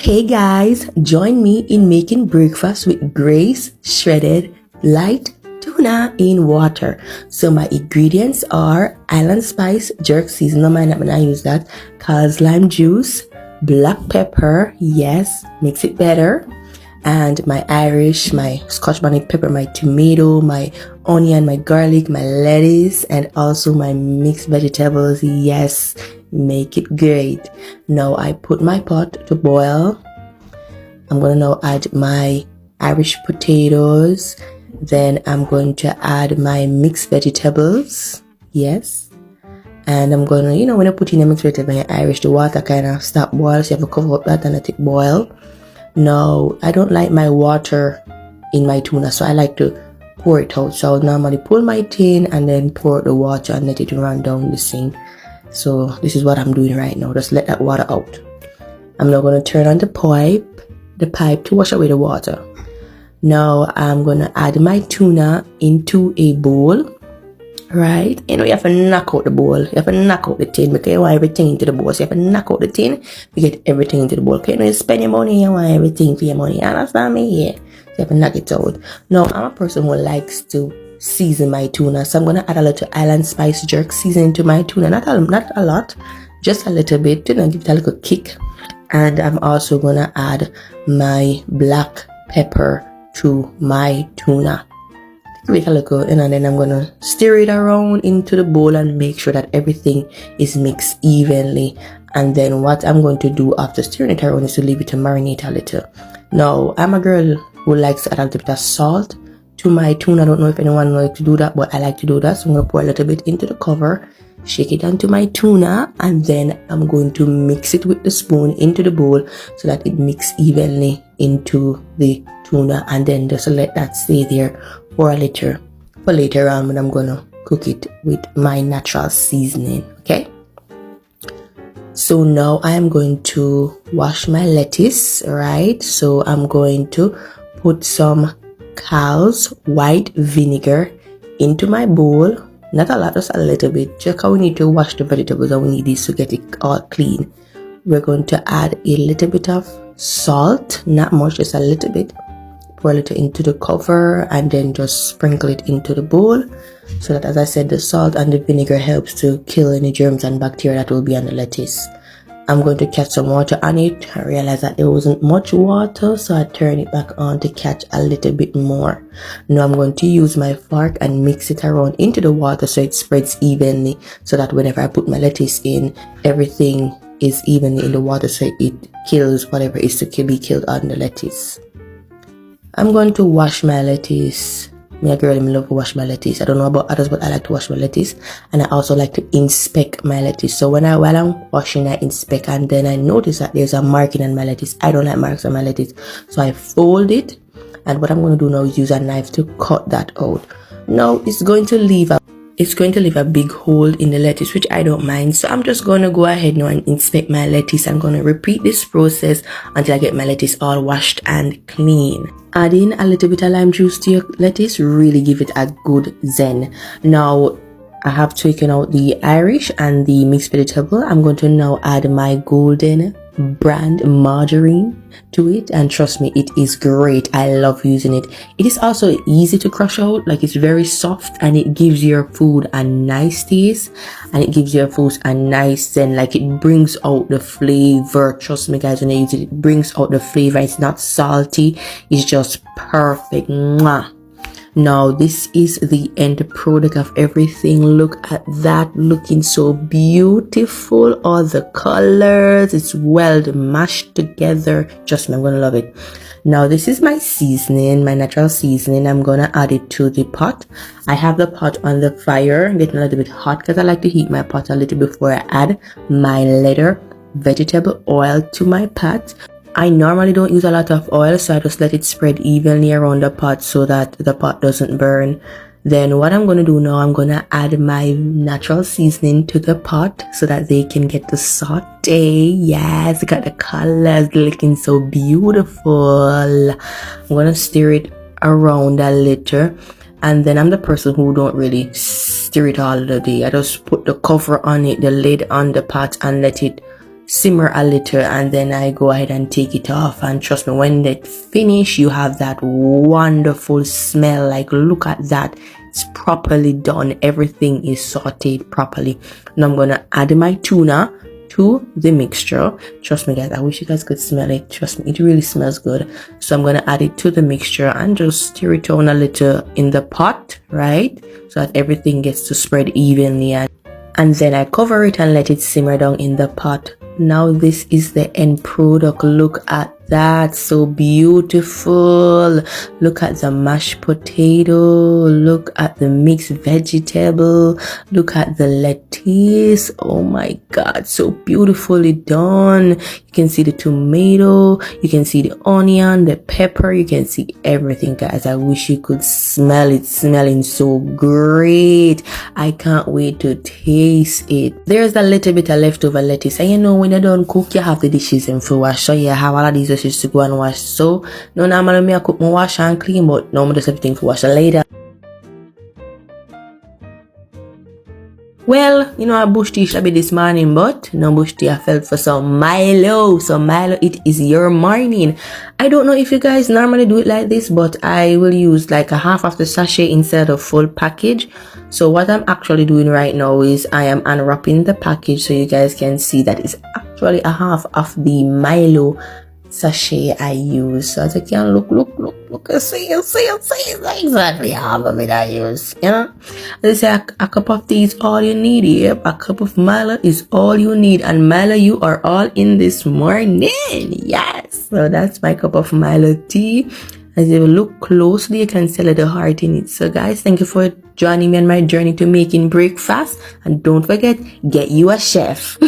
Hey guys, join me in making breakfast with Grace shredded light tuna in water. So my ingredients are island spice, jerk season, no mind that I use that, cause lime juice, black pepper, yes, makes it better, and my Irish, my Scotch bonnet pepper, my tomato, my onion, my garlic, my lettuce, and also my mixed vegetables, yes, make it great. Now I put my pot to boil. I'm going to now add my Irish potatoes. Then I'm going to add my mixed vegetables. Yes. And I'm going to, when you put in a mixed vegetable in Irish, the water kind of stop boil. So you have to cover up that and let it boil. Now, I don't like my water in my tuna, so I like to pour it out. So I'll normally pull my tin and then pour out the water and let it run down the sink. So this is what I'm doing right now. Just let that water out. I'm now going to turn on the pipe to wash away the water. Now I'm going to add my tuna into a bowl. Right? You have to knock out the bowl. You have to knock out the tin because you want everything into the bowl. So you have to knock out the tin to get everything into the bowl. Okay, you spend your money, you want everything for your money. You understand me? Yeah. So you have to knock it out. Now, I'm a person who likes to season my tuna. So I'm going to add a little island spice jerk seasoning to my tuna. Not a lot. Just a little bit. Give it a little kick. And I'm also going to add my black pepper to my tuna. Give it a little, and then I'm gonna stir it around into the bowl and make sure that everything is mixed evenly. And then what I'm going to do after stirring it around is to leave it to marinate a little. Now, I'm a girl who likes to add a little bit of salt to my tuna. I don't know if anyone likes to do that, but I like to do that. So I'm gonna pour a little bit into the cover, shake it onto my tuna, and then I'm going to mix it with the spoon into the bowl so that it mixes evenly into the tuna, and then just let that stay there for later on when I'm gonna cook it with my natural seasoning. Okay, so now I am going to wash my lettuce, right? So I'm going to put some Cal's white vinegar into my bowl. Not a lot, just a little bit. Just how we need to wash the vegetables and we need this to get it all clean. We're going to add a little bit of salt, not much, just a little bit. Pour a little into the cover and then just sprinkle it into the bowl so that, as I said, the salt and the vinegar helps to kill any germs and bacteria that will be on the lettuce. I'm going to catch some water on it. I realized that there wasn't much water, so I turned it back on to catch a little bit more. Now I'm going to use my fork and mix it around into the water so it spreads evenly, so that whenever I put my lettuce in, everything is evenly in the water so it kills whatever is to be killed on the lettuce. I'm going to wash my lettuce. Me a girl, I love to wash my lettuce. I don't know about others, but I like to wash my lettuce. And I also like to inspect my lettuce. So while I'm washing, I inspect, and then I notice that there's a marking on my lettuce. I don't like marks on my lettuce. So I fold it. And what I'm going to do now is use a knife to cut that out. Now it's going to leave a big hole in the lettuce, which I don't mind. So I'm just going to go ahead now and inspect my lettuce. I'm going to repeat this process until I get my lettuce all washed and clean. Adding a little bit of lime juice to your lettuce really give it a good zen. Now I have taken out the Irish and the mixed vegetable. I'm going to now add my golden brand margarine to it, and trust me, it is great. I love using it. It is also easy to crush out, like it's very soft, and it gives your food a nice taste, and it gives your food a nice zen. Like it brings out the flavor. Trust me guys, when I use it, it brings out the flavor. It's not salty, it's just perfect. Mwah. Now this is the end product of everything. Look at that, looking so beautiful. All the colors, it's well mashed together. Trust me, I'm gonna love it. Now this is my seasoning, my natural seasoning. I'm gonna add it to the pot. I have the pot on the fire, getting a little bit hot because I like to heat my pot a little before I add my leather vegetable oil to my pot. I normally don't use a lot of oil, so I just let it spread evenly around the pot so that the pot doesn't burn. Then what I'm going to do now, I'm going to add my natural seasoning to the pot so that they can get the saute. Yes, got the colors looking so beautiful. I'm going to stir it around a little. And then I'm the person who don't really stir it all the day. I just put the cover on it, the lid on the pot, and let it simmer a little, and then I go ahead and take it off. And trust me, when they finish, you have that wonderful smell. Like, look at that. It's properly done. Everything is sauteed properly. Now I'm gonna add my tuna to the mixture. Trust me, guys, I wish you guys could smell it. Trust me, it really smells good. So I'm gonna add it to the mixture and just stir it on a little in the pot, right, so that everything gets to spread evenly. And then I cover it and let it simmer down in the pot. Now this is the end product. Look at that, so beautiful. Look at the mashed potato, look at the mixed vegetable, look at the lettuce. Oh my god, so beautifully done. You can see the tomato, you can see the onion, the pepper, you can see everything, guys. I wish you could smell it. Smelling so great. I can't wait to taste it. There's a little bit of leftover lettuce, and you know, when you don't cook, you have the dishes in for wash, so you have all of these dishes to go and wash. So no, normally me I cook my wash and clean, but no, I just everything for wash later. Well, you know, I bush tea should be this morning, but no bush tea. I felt for some Milo. So Milo, it is your morning. I don't know if you guys normally do it like this, but I will use like a half of the sachet instead of full package. So what I'm actually doing right now is I am unwrapping the package so you guys can see that it's actually a half of the Milo sachet I use. So as you can look, see exactly half of it I use, you know. They say a cup of tea is all you need. Yep, a cup of Milo is all you need, and Milo, you are all in this morning. Yes, so that's my cup of Milo tea. As you look closely, you can see a little heart in it. So guys, thank you for joining me on my journey to making breakfast, and don't forget, get you a chef.